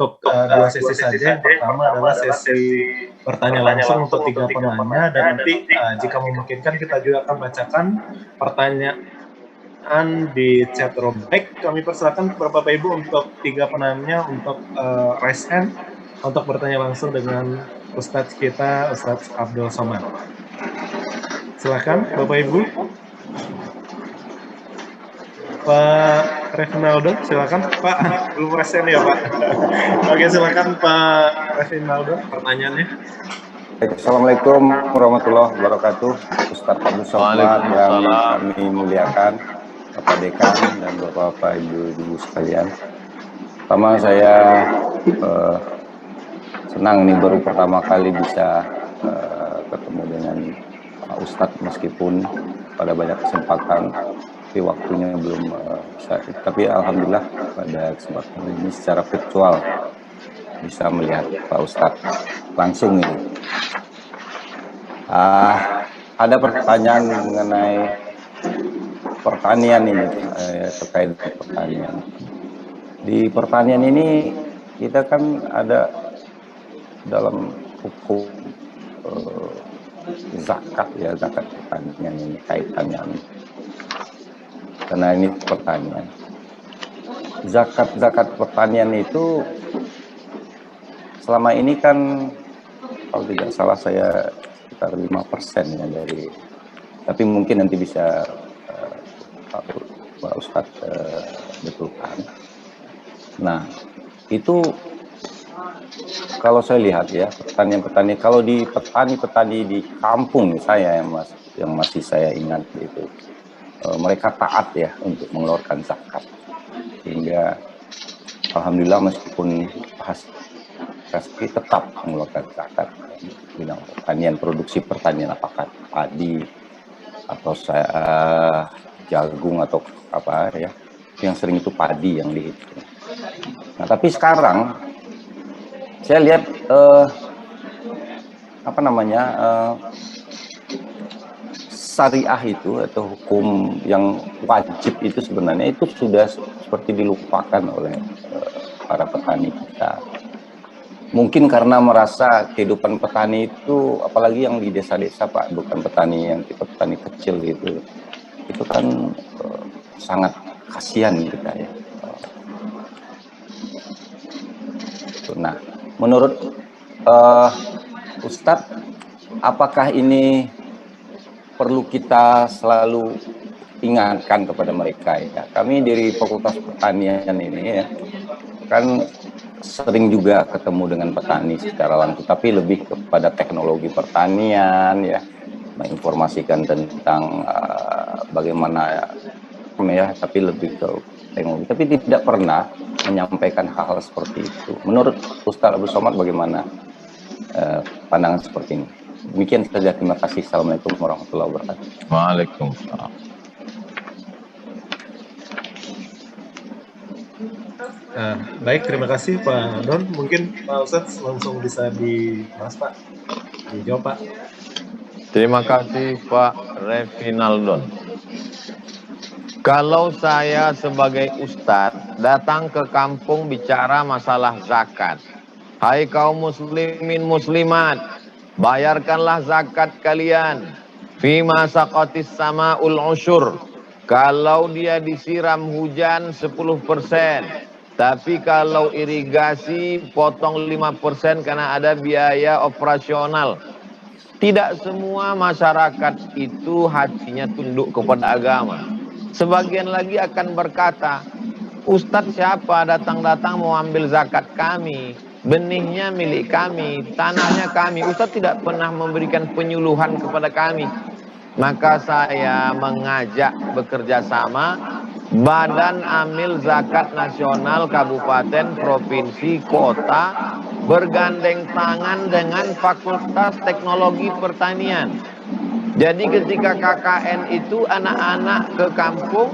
untuk dua sesi saja. Yang pertama adalah sesi bertanya langsung untuk 3 penanya, dan nanti jika memungkinkan kita juga akan bacakan pertanyaan di chat room. Baik, kami persilakan Bapak Ibu untuk 3 penanya untuk raise hand untuk bertanya langsung dengan Ustadz kita, Ustadz Abdul Somad. Silakan Bapak Ibu. Pak Revinaldo, silakan Pak. Belum resen ya Pak. Oke, silakan Pak Revinaldo, pertanyaannya. Assalamualaikum warahmatullahi wabarakatuh. Ustadz Abdul Somad yang kami muliakan, Bapak Dekan dan Bapak-Bapak Ibu-Ibu sekalian. Pertama saya senang nih baru pertama kali bisa ketemu dengan Pak Ustadz, meskipun pada banyak kesempatan tapi waktunya belum bisa. Tapi alhamdulillah pada kesempatan ini secara virtual bisa melihat Pak Ustadz langsung ini. Ada pertanyaan mengenai pertanian ini, terkait pertanian. Di pertanian ini kita kan ada dalam hukum zakat ya, zakat pertanian ini kaitannya. Karena ini pertanian. Zakat pertanian itu selama ini kan kalau tidak salah saya sekitar 5% ya dari, tapi mungkin nanti bisa Pak Ustadz betulkan. Nah, itu kalau saya lihat ya, petani-petani, kalau di petani-petani di kampung saya yang masih saya ingat itu, mereka taat ya untuk mengeluarkan zakat, sehingga alhamdulillah meskipun hasil tetap mengeluarkan zakat bidang pertanian, produksi pertanian, apakah padi atau jagung atau apa ya, yang sering itu padi yang dihitung. Nah, tapi sekarang saya lihat syariah itu atau hukum yang wajib itu sebenarnya itu sudah seperti dilupakan oleh para petani kita. Mungkin karena merasa kehidupan petani itu, apalagi yang di desa-desa Pak, bukan petani yang tipe petani kecil gitu, itu kan sangat kasihan kita ya. Nah, menurut Ustadz, apakah ini perlu kita selalu ingatkan kepada mereka ya? Kami dari Fakultas Pertanian ini ya, kan sering juga ketemu dengan petani secara langsung, tapi lebih kepada teknologi pertanian ya, menginformasikan tentang bagaimana ya, tapi lebih ke teknologi, tapi tidak pernah menyampaikan hal seperti itu. Menurut Ustadz Abdul Somad bagaimana pandangan seperti ini? Demikian saja, terima kasih. Assalamualaikum warahmatullahi wabarakatuh. Waalaikumsalam. Baik, terima kasih Pak Don. Mungkin Pak Ustadz langsung bisa dibahas Pak, dijawab Pak. Terima kasih Pak Revinaldon. Kalau saya sebagai ustadz datang ke kampung bicara masalah zakat, hai kaum muslimin muslimat, bayarkanlah zakat kalian. Fima saqatis sama'ul usyur. Kalau dia disiram hujan 10%, tapi kalau irigasi potong 5% karena ada biaya operasional. Tidak semua masyarakat itu hatinya tunduk kepada agama. Sebagian lagi akan berkata, Ustadz siapa datang-datang mau ambil zakat kami, benihnya milik kami, tanahnya kami. Ustadz tidak pernah memberikan penyuluhan kepada kami. Maka saya mengajak bekerja sama Badan Amil Zakat Nasional Kabupaten, Provinsi, Kota bergandeng tangan dengan Fakultas Teknologi Pertanian. Jadi ketika KKN itu anak-anak ke kampung,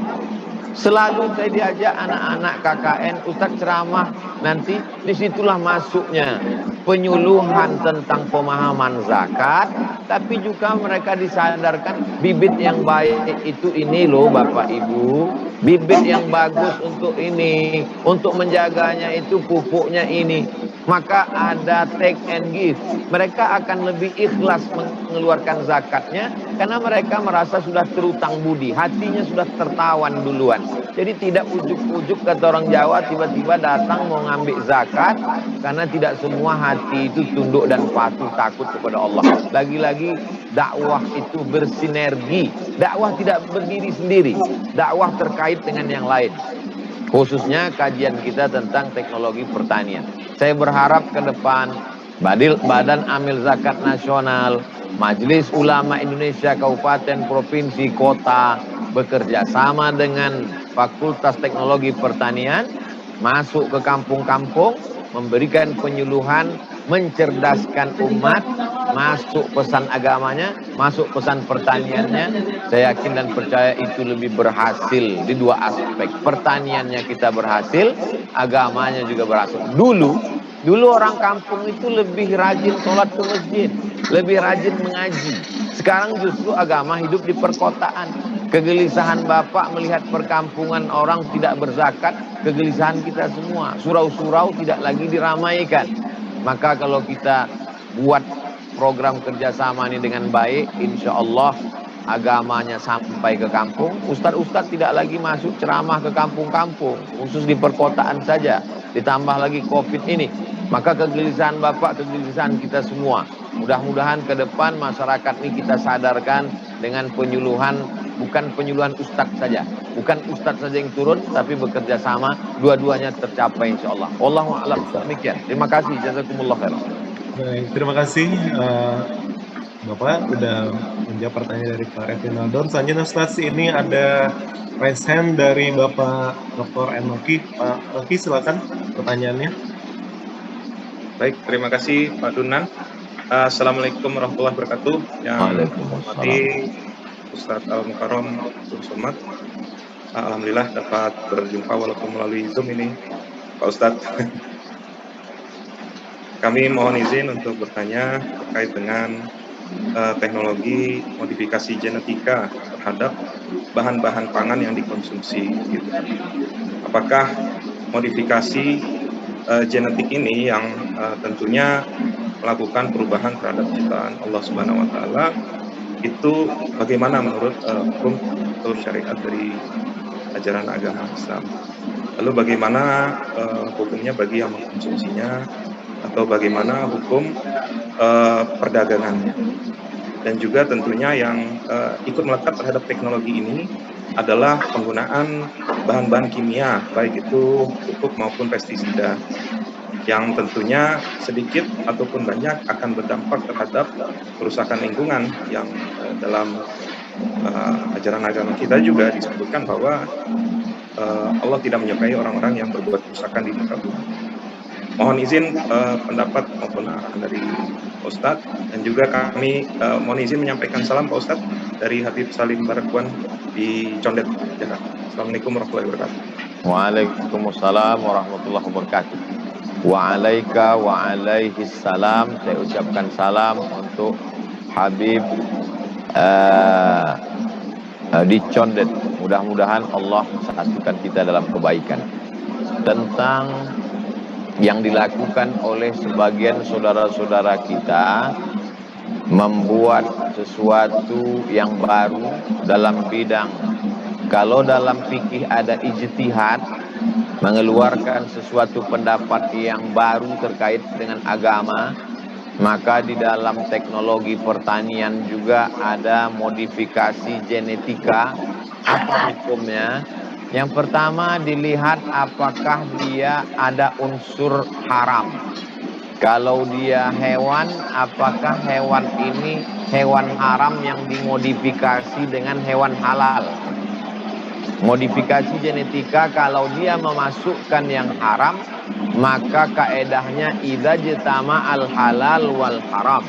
selalu saya diajak anak-anak KKN, Ustadz ceramah, nanti disitulah masuknya penyuluhan tentang pemahaman zakat, tapi juga mereka disadarkan bibit yang baik itu ini loh Bapak Ibu, bibit yang bagus untuk ini, untuk menjaganya itu pupuknya ini, maka ada take and give. Mereka akan lebih ikhlas mengeluarkan zakatnya karena mereka merasa sudah terutang budi, hatinya sudah tertawan duluan. Jadi tidak ujuk-ujuk kata orang Jawa tiba-tiba datang mau ngambil zakat, karena tidak semua hati itu tunduk dan patuh takut kepada Allah. Lagi-lagi dakwah itu bersinergi, dakwah tidak berdiri sendiri, dakwah terkait dengan yang lain. Khususnya kajian kita tentang teknologi pertanian. Saya berharap ke depan Badan Amil Zakat Nasional, Majelis Ulama Indonesia Kabupaten, Provinsi, Kota bekerja sama dengan Fakultas Teknologi Pertanian, masuk ke kampung-kampung, memberikan penyuluhan, mencerdaskan umat, masuk pesan agamanya, masuk pesan pertaniannya. Saya yakin dan percaya itu lebih berhasil di dua aspek. Pertaniannya kita berhasil, agamanya juga berhasil. Dulu orang kampung itu lebih rajin sholat ke masjid, lebih rajin mengaji. Sekarang justru agama hidup di perkotaan. Kegelisahan Bapak melihat perkampungan orang tidak berzakat, kegelisahan kita semua. Surau-surau tidak lagi diramaikan. Maka kalau kita buat program kerjasama ini dengan baik, insya Allah agamanya sampai ke kampung. Ustadz-ustadz tidak lagi masuk ceramah ke kampung-kampung, khusus di perkotaan saja. Ditambah lagi COVID ini, maka kegelisahan Bapak, kegelisahan kita semua. Mudah-mudahan ke depan masyarakat ini kita sadarkan dengan penyuluhan, bukan penyuluhan ustadz saja, bukan ustadz saja yang turun, tapi bekerja sama, dua-duanya tercapai insya Allah. Wallahu a'lam. Demikian. Terima kasih. Jazakumullah khairan. Baik, terima kasih Bapak udah menjawab pertanyaan dari Pak Revinaldon. Selanjutnya Ustaz, ini ada raise hand dari Bapak Dr. Enoki. Pak Enoki, silakan pertanyaannya. Baik, terima kasih Pak Dunan. Assalamualaikum warahmatullahi wabarakatuh. Yang hormati Ustadz Al-Mukarram Abdul Somad. Alhamdulillah dapat berjumpa walaupun melalui Zoom ini, Pak Ustadz. Kami mohon izin untuk bertanya terkait dengan teknologi modifikasi genetika terhadap bahan-bahan pangan yang dikonsumsi. Gitu. Apakah modifikasi genetik ini yang tentunya melakukan perubahan terhadap ciptaan Allah Subhanahu Wa Taala itu bagaimana menurut hukum atau syariat dari ajaran agama Islam? Lalu bagaimana hukumnya bagi yang mengkonsumsinya, atau bagaimana hukum perdagangannya? Dan juga tentunya yang ikut melekat terhadap teknologi ini adalah penggunaan bahan-bahan kimia, baik itu pupuk maupun pestisida, yang tentunya sedikit ataupun banyak akan berdampak terhadap kerusakan lingkungan yang dalam ajaran agama kita juga disebutkan bahwa Allah tidak menyukai orang-orang yang berbuat kerusakan di muka bumi. Mohon izin pendapat maupun arahan dari Ustadz, dan juga kami mohon izin menyampaikan salam Pak Ustadz dari Habib Salim Barakwan di Condet, Jakarta. Assalamualaikum warahmatullahi wabarakatuh. Waalaikumsalam warahmatullahi wabarakatuh. Wa'alaika wa alaihi salam. Saya ucapkan salam untuk Habib di Condet. Mudah-mudahan Allah satukan kita dalam kebaikan. Tentang yang dilakukan oleh sebagian saudara-saudara kita membuat sesuatu yang baru dalam bidang, kalau dalam fikih ada ijtihad, mengeluarkan sesuatu pendapat yang baru terkait dengan agama, maka di dalam teknologi pertanian juga ada modifikasi genetika. Apa hukumnya? Yang pertama dilihat apakah dia ada unsur haram. Kalau dia hewan, apakah hewan ini hewan haram yang dimodifikasi dengan hewan halal. Modifikasi genetika kalau dia memasukkan yang haram, maka kaedahnya idza jtama al halal wal haram.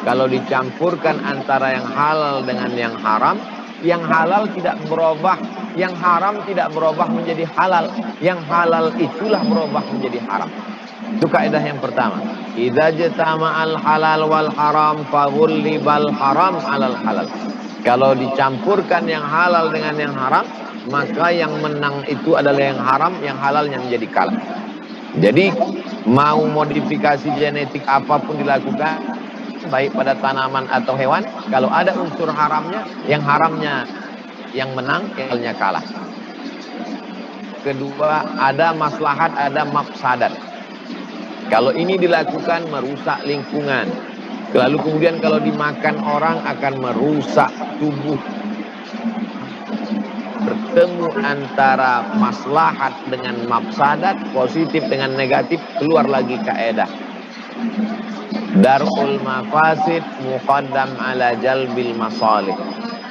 Kalau dicampurkan antara yang halal dengan yang haram, yang halal tidak berubah, yang haram tidak berubah menjadi halal, yang halal itulah berubah menjadi haram. Itu kaidah yang pertama. Idza jatama'al halal wal haram faghullibal haram alal halal. Kalau dicampurkan yang halal dengan yang haram, maka yang menang itu adalah yang haram, yang halal yang menjadi kalah. Jadi mau modifikasi genetik apapun dilakukan, baik pada tanaman atau hewan, kalau ada unsur haramnya yang menang, yang halalnya kalah. Kedua, ada maslahat, ada mafsadat. Kalau ini dilakukan merusak lingkungan. Lalu kemudian kalau dimakan orang akan merusak tubuh. Bertemu antara maslahat dengan mafsadat, positif dengan negatif, keluar lagi kaedah. Darul mafasid muqaddam ala jalbil masalih.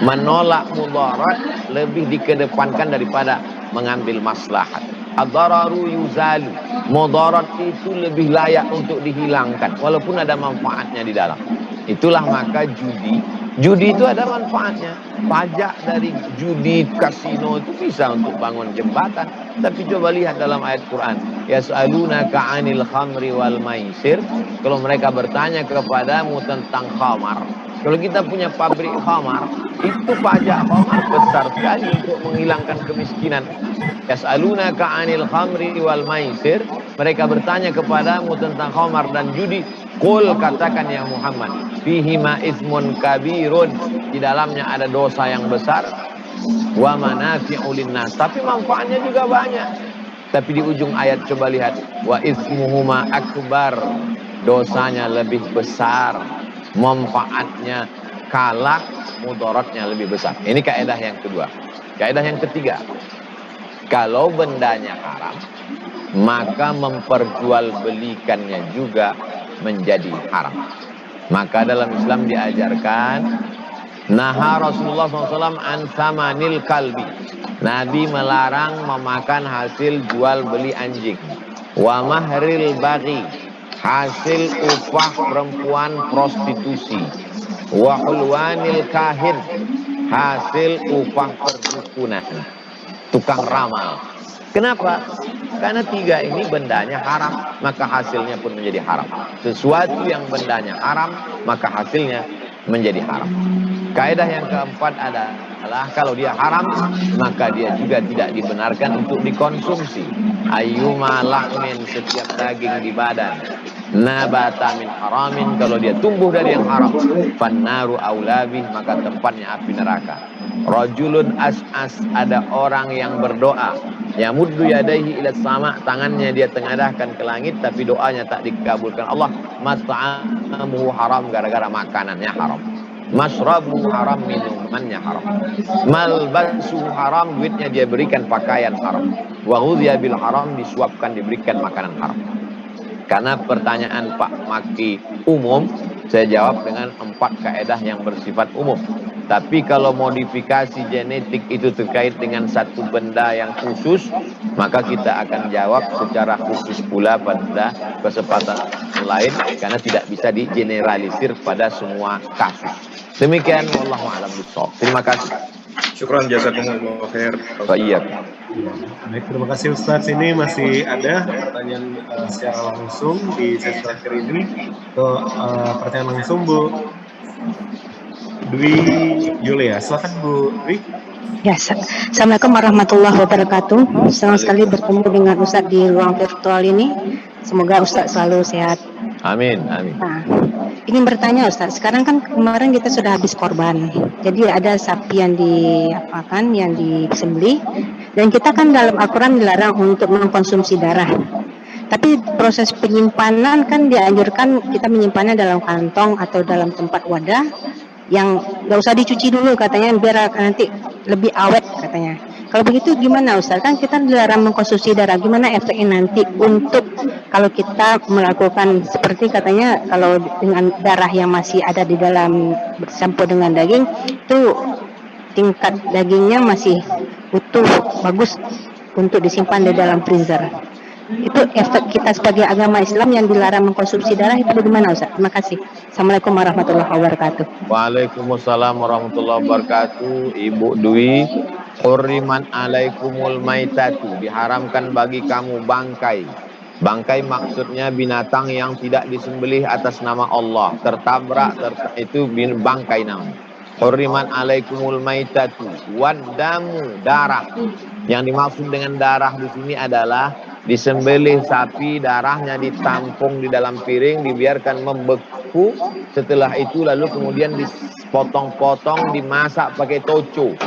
Menolak mudarat lebih dikedepankan daripada mengambil maslahat. Ad-dararu yuzalu. Mudarat itu lebih layak untuk dihilangkan walaupun ada manfaatnya di dalam. Itulah maka judi itu ada manfaatnya. Pajak dari judi kasino itu bisa untuk bangun jembatan. Tapi coba lihat dalam ayat Quran, yas'alunaka 'anil khamri wal maisir. Kalau mereka bertanya kepadamu tentang khamar, kalau kita punya pabrik khamar, itu pajak khamar besar sekali untuk menghilangkan kemiskinan. Yas'alunaka 'anil khamri wal maisir. Mereka bertanya kepadamu tentang khamar dan judi. Qul, katakan ya Muhammad, fihima ismun kabirun, di dalamnya ada dosa yang besar, wa manafi'u linnas, tapi manfaatnya juga banyak. Tapi di ujung ayat coba lihat, wa ismuhuma akbar, dosanya lebih besar, manfaatnya kalah, mudaratnya lebih besar. Ini kaidah yang kedua. Kaidah yang ketiga, kalau bendanya haram, maka memperjualbelikannya juga menjadi haram. Maka dalam Islam diajarkan, naha Rasulullah SAW an samanil kalbi. Nabi melarang memakan hasil jual beli anjing. Wa mahril baghi, hasil upah perempuan prostitusi. Wa hulwanil kahin, hasil upah perdukunan, tukang ramal. Kenapa? Karena tiga ini bendanya haram, maka hasilnya pun menjadi haram. Sesuatu yang bendanya haram, maka hasilnya menjadi haram. Kaidah yang keempat adalah kalau dia haram, maka dia juga tidak dibenarkan untuk dikonsumsi. Ayyuma lahmin, setiap daging di badan, nabata min haramin, kalau dia tumbuh dari yang haram, fannaru aulabih, maka tempatnya api neraka. Rajulun as'as, ada orang yang berdoa, yamuddu yadaihi ila sama, tangannya dia tengadahkan ke langit tapi doanya tak dikabulkan Allah. Mat'amuhu haram, gara-gara makanannya haram. Masrabuhu haram, minumannya haram. Malbasuhu haram, duitnya dia berikan pakaian haram. Wa ghudhiya bil haram, disuapkan diberikan makanan haram. Karena pertanyaan Pak Maki umum, saya jawab dengan 4 kaedah yang bersifat umum. Tapi kalau modifikasi genetik itu terkait dengan satu benda yang khusus, maka kita akan jawab secara khusus pula pada kesempatan lain, karena tidak bisa digeneralisir pada semua kasus. Demikian, wallahu a'lam bishawab. Terima kasih. Syukran, jazakumullah khair. Iya. Baik, terima kasih Ustadz. Ini masih ada pertanyaan secara langsung di sesi terakhir ini. Pertanyaan langsung Bu Dwi Julia. Silakan Bu Dwi. Ya, Assalamualaikum warahmatullahi wabarakatuh. Senang sekali bertemu dengan Ustadz di ruang virtual ini. Semoga Ustadz selalu sehat. Amin, amin. Nah, ingin bertanya Ustadz, sekarang kan kemarin kita sudah habis korban. Jadi ada sapi yang diapakan, yang disembelih, dan kita kan dalam Al-Quran dilarang untuk mengkonsumsi darah. Tapi proses penyimpanan kan dianjurkan kita menyimpannya dalam kantong atau dalam tempat wadah yang nggak usah dicuci dulu katanya, biar nanti lebih awet katanya. Kalau begitu gimana Ustaz? Kan kita dilarang mengkonsumsi darah, gimana efeknya nanti untuk kalau kita melakukan seperti katanya, kalau dengan darah yang masih ada di dalam bercampur dengan daging, itu tingkat dagingnya masih utuh, bagus untuk disimpan di dalam freezer. Itu efek kita sebagai agama Islam yang dilarang mengkonsumsi darah itu bagaimana Ustaz? Terima kasih. Assalamualaikum warahmatullahi wabarakatuh. Waalaikumsalam warahmatullahi wabarakatuh. Ibu Dwi, hurriman alaikumul maitatu, diharamkan bagi kamu bangkai. Bangkai maksudnya binatang yang tidak disembelih atas nama Allah, tertabrak, itu bangkai namanya. Hurriman alaikumul maitatu waddamu, darah. Yang dimaksud dengan darah di sini adalah disembelih sapi, darahnya ditampung di dalam piring, dibiarkan membeku. Setelah itu lalu kemudian dipotong-potong, dimasak pakai toco.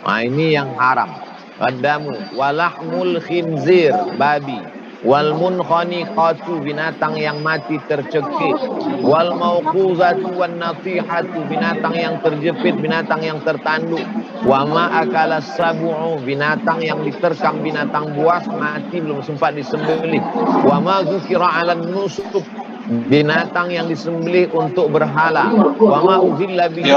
Nah, ini yang haram. Waddamu walahmul khinzir, babi. Wal munkhaniqatu, binatang yang mati tercekik. Wal mauquzatu wan natihatu, binatang yang terjepit, binatang yang tertanduk. Wa ma akala sab'u, binatang yang diterkam binatang buas mati belum sempat disembelih. Wa ma dzukira 'alan nusuk, binatang yang disembelih untuk berhala. Wa ma uhilla bihi,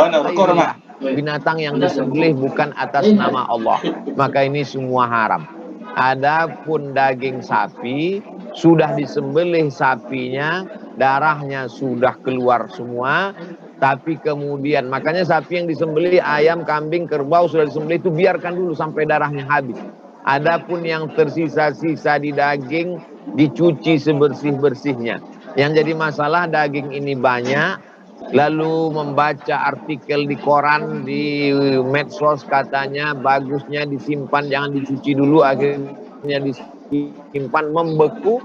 binatang yang disembelih bukan atas nama Allah. Maka ini semua haram. Adapun daging sapi sudah disembelih sapinya, darahnya sudah keluar semua, tapi kemudian makanya sapi yang disembelih, ayam, kambing, kerbau sudah disembelih itu biarkan dulu sampai darahnya habis. Adapun yang tersisa-sisa di daging dicuci sebersih-bersihnya. Yang jadi masalah daging ini banyak, lalu membaca artikel di koran, di medsos katanya bagusnya disimpan, jangan dicuci dulu, akhirnya disimpan membeku.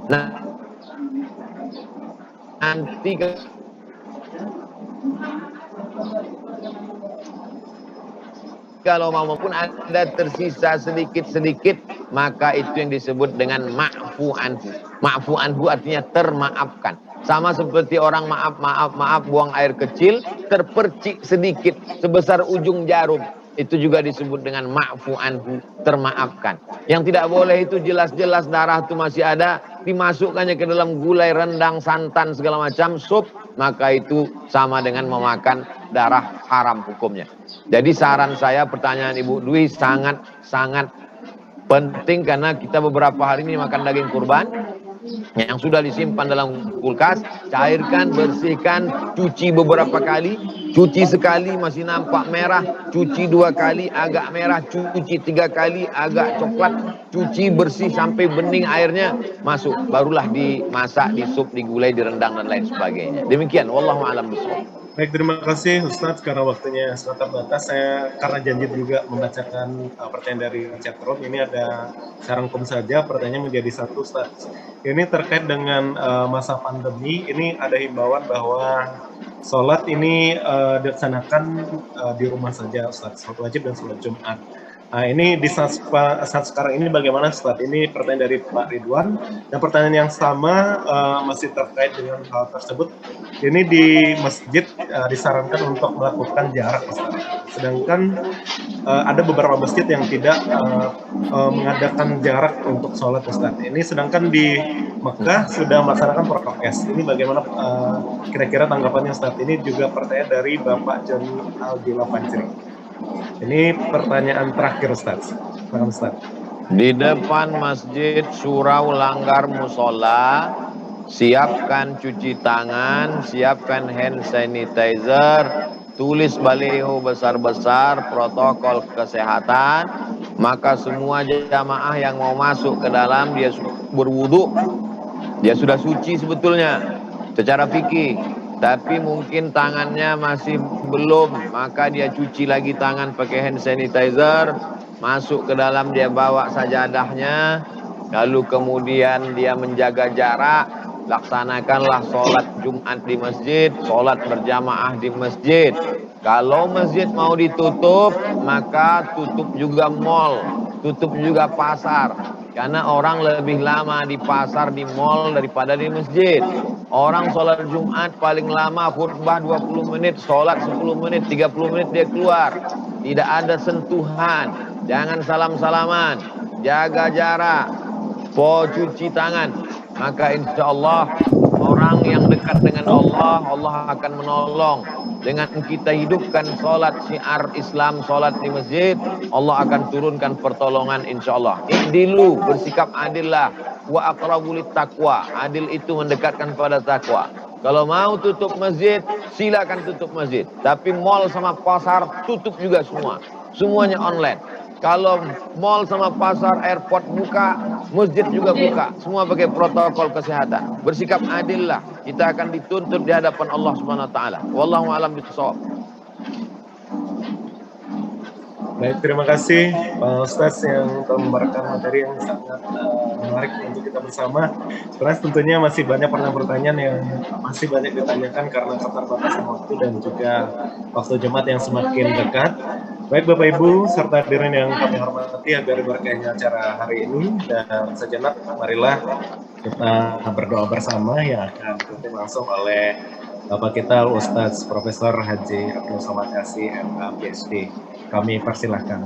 Nah, nanti kalau maupun ada tersisa sedikit-sedikit, maka itu yang disebut dengan ma'fu anhu. Ma'fu anhu artinya termaafkan. Sama seperti orang maaf buang air kecil, terpercik sedikit sebesar ujung jarum. Itu juga disebut dengan ma'fu anhu, termaafkan. Yang tidak boleh itu jelas-jelas darah itu masih ada, dimasukkannya ke dalam gulai, rendang, santan, segala macam, sup, maka itu sama dengan memakan darah, haram hukumnya. Jadi saran saya, pertanyaan Ibu Dwi sangat penting, karena kita beberapa hari ini makan daging kurban yang sudah disimpan dalam kulkas, cairkan, bersihkan, cuci beberapa kali, cuci sekali masih nampak merah, cuci 2 kali agak merah, cuci 3 kali agak coklat, cuci bersih sampai bening airnya masuk, barulah dimasak, disup, digulai, direndang dan lain sebagainya. Demikian, wallahu a'lam bishawab. Baik, terima kasih Ustadz, karena waktunya sangat terbatas. Saya karena janji juga membacakan pertanyaan dari chat room. Ini ada saya rangkum saja pertanyaan menjadi satu, Ustadz. Ini terkait dengan masa pandemi. Ini ada himbauan bahwa sholat ini dilaksanakan di rumah saja, Ustadz. Sholat wajib dan sholat Jumat. Nah, ini di saat sekarang ini bagaimana, Ustadz? Ini pertanyaan dari Pak Ridwan. Dan pertanyaan yang sama masih terkait dengan hal tersebut. Ini di masjid disarankan untuk melakukan jarak, Ustadz. Sedangkan ada beberapa masjid yang tidak mengadakan jarak untuk sholat, Ustadz. Ini sedangkan di Mekah sudah melaksanakan prokes. Ini bagaimana kira-kira tanggapannya, Ustadz? Ini juga pertanyaan dari Bapak Joni Aldila Fajri. Ini pertanyaan terakhir, Ustadz. Silakan, Ustadz. Di depan masjid surau langgar musola, siapkan cuci tangan, siapkan hand sanitizer, tulis baliho besar-besar protokol kesehatan, maka semua jamaah yang mau masuk ke dalam dia berwudu, dia sudah suci sebetulnya secara fikih, tapi mungkin tangannya masih belum, maka dia cuci lagi tangan pakai hand sanitizer, masuk ke dalam, dia bawa sajadahnya, lalu kemudian dia menjaga jarak, laksanakanlah sholat Jumat di masjid, sholat berjamaah di masjid. Kalau masjid mau ditutup, maka tutup juga mal, tutup juga pasar. Karena orang lebih lama di pasar, di mal daripada di masjid. Orang sholat Jumat paling lama khutbah 20 menit, sholat 10 menit, 30 menit dia keluar. Tidak ada sentuhan, jangan salam-salaman, jaga jarak, cuci tangan. Maka insya Allah orang yang dekat dengan Allah, Allah akan menolong. Dengan kita hidupkan sholat syiar Islam, sholat di masjid, Allah akan turunkan pertolongan insya Allah. I'dilu, bersikap adillah, wa aqrabu lit taqwa. Adil itu mendekatkan pada takwa. Kalau mau tutup masjid, silakan tutup masjid. Tapi mal sama pasar tutup juga semua. Semuanya online. Kalau mall sama pasar, airport buka, masjid juga buka, semua pakai protokol kesehatan. Bersikap adil lah, kita akan dituntut di hadapan Allah Subhanahu wa taala. Wallahu a'lam bishawab. Baik, terima kasih Pak Ustadz yang telah memberikan materi yang sangat menarik untuk kita bersama. Sebenarnya tentunya masih banyak pertanyaan yang masih banyak ditanyakan karena keterbatasan waktu dan juga waktu Jumat yang semakin dekat. Baik Bapak Ibu serta hadirin yang kami hormati, agar berkahnya acara hari ini, dan sejenak marilah kita berdoa bersama yang akan dipimpin langsung oleh Bapak kita Ustadz Profesor Haji Abdul Somad Yasin, MA, PhD. Kami persilahkan.